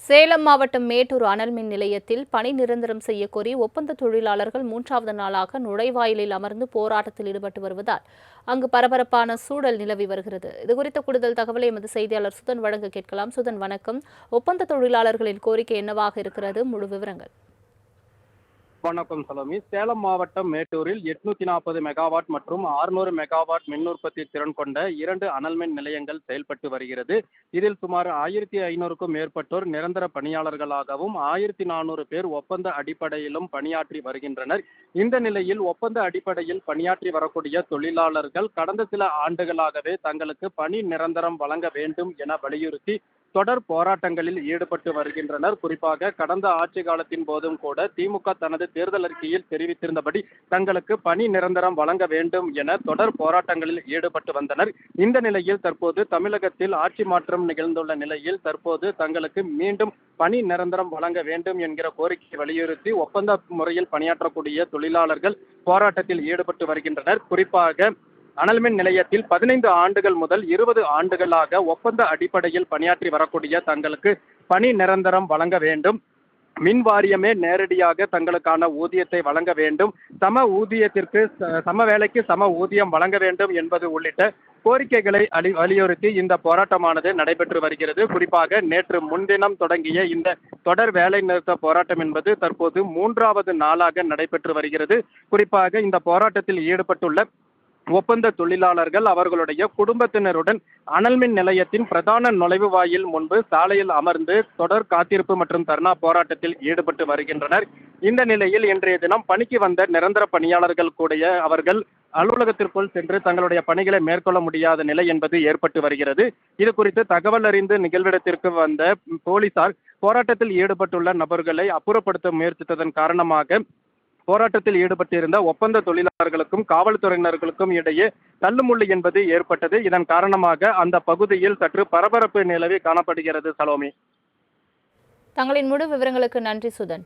சேலம் மாவட்டம் மேட்டூர் அனல் மின் நிலையத்தில் பணி நிரந்தரம் செய்யக்கோரி ஒப்பந்த தொழிலாளர்கள் 3வது நாளாக நுழைவாயிலில் அமர்ந்து போராட்டத்தில் ஈடுபட்டு வருவதால் அங்கு பரபரப்பான சூழல் நிலவி வருகிறது. இதுகுறித்த கூடுதல் தகவலை எமது செய்தியாளர் சுதன் வழங்க கேட்கலாம். சுதன், வணக்கம். ஒப்பந்த தொழிலாளர்களின் கோரிக்கை என்னவாக இருக்கிறது? முழு விவரங்கள். வணக்கம் சலோமி. சேலம் மாவட்டம் மேட்டூரில் 840 மெகாவாட் மற்றும் 600 மெகாவாட் மின் உற்பத்தி திறன் கொண்ட 2 அனல் மின் நிலையங்கள் செயல்பட்டு வருகிறது. இதில் சுமார் 1500க்கும் மேற்பட்டோர் நிரந்தர பணியாளர்களாகவும் 1400 பேர் ஒப்பந்த அடிப்படையிலும் பணியாற்றி வருகின்றனர். இந்த நிலையில் ஒப்பந்த அடிப்படையில் பணியாற்றி வரக்கூடிய தொழிலாளர்கள் கடந்த சில ஆண்டுகளாகவே தங்களுக்கு பணி நிரந்தரம் வழங்க வேண்டும் என வலியுறுத்தி தொடர் போராட்டங்களில் ஈடுபட்டு வருகின்றனர். குறிப்பாக கடந்த ஆட்சி காலத்தின் போதும் கூட திமுக தனது தேர்தல் அறிக்கையில் தெரிவித்திருந்தபடி தங்களுக்கு பணி நிரந்தரம் வழங்க வேண்டும் என தொடர் போராட்டங்களில் ஈடுபட்டு வந்தனர். இந்த நிலையில் தற்போது தமிழகத்தில் ஆட்சி மாற்றம் நிகழ்ந்துள்ள நிலையில் தற்போது தங்களுக்கு மீண்டும் பணி நிரந்தரம் வழங்க வேண்டும் என்கிற கோரிக்கையை வலியுறுத்தி ஒப்பந்த முறையில் பணியாற்றக்கூடிய தொழிலாளர்கள் போராட்டத்தில் ஈடுபட்டு வருகின்றனர். குறிப்பாக அனல்மின் நிலையத்தில் 15 ஆண்டுகள் முதல் 20 ஆண்டுகளாக ஒப்பந்த அடிப்படையில் பணியாற்றி வரக்கூடிய தங்களுக்கு பணி நிரந்தரம் வழங்க வேண்டும். மின் வாரியமே நேரடியாக தங்களுக்கான ஊதியத்தை வழங்க வேண்டும். சம ஊதியத்திற்கு சம வேலைக்கு சம ஊதியம் வழங்க வேண்டும் என்பது உள்ளிட்ட கோரிக்கைகளை வலியுறுத்தி இந்த போராட்டமானது நடைபெற்று வருகிறது. குறிப்பாக நேற்று முன்தினம் தொடங்கிய இந்த தொடர் வேலை நிறுத்த போராட்டம் என்பது தற்போது 3வது நாளாக நடைபெற்று வருகிறது. குறிப்பாக இந்த போராட்டத்தில் ஈடுபட்டுள்ள ஒப்பந்த தொழிலாளர்கள் அவர்களுடைய குடும்பத்தினருடன் அனல்மின் நிலையத்தின் பிரதான நுழைவு வாயில் முன்பு சாலையில் அமர்ந்து தொடர் காத்திருப்பு மற்றும் தர்ணா போராட்டத்தில் ஈடுபட்டு வருகின்றனர். இந்த நிலையில் இன்றைய தினம் பணிக்கு வந்த நிரந்தர பணியாளர்கள் கூட அவர்கள் அலுவலகத்திற்குள் சென்று தங்களுடைய பணிகளை மேற்கொள்ள முடியாத நிலை என்பது ஏற்பட்டு வருகிறது. இது குறித்து தகவல் அறிந்து நிகழ்விடத்திற்கு வந்த போலீசார் போராட்டத்தில் ஈடுபட்டுள்ள நபர்களை அப்புறப்படுத்த முயற்சித்ததன் காரணமாக போராட்டத்தில் ஈடுபட்டிருந்த ஒப்பந்த தொழிலாளர்களுக்கும் காவல்துறையினர்களுக்கும் இடையே தள்ளுமுள்ளு என்பது ஏற்பட்டது. இதன் காரணமாக அந்த பகுதியில் சற்று பரபரப்பு நிலவி காணப்படுகிறது. சலோமி, தங்களின் முழு விவரங்களுக்கு நன்றி சுதன்.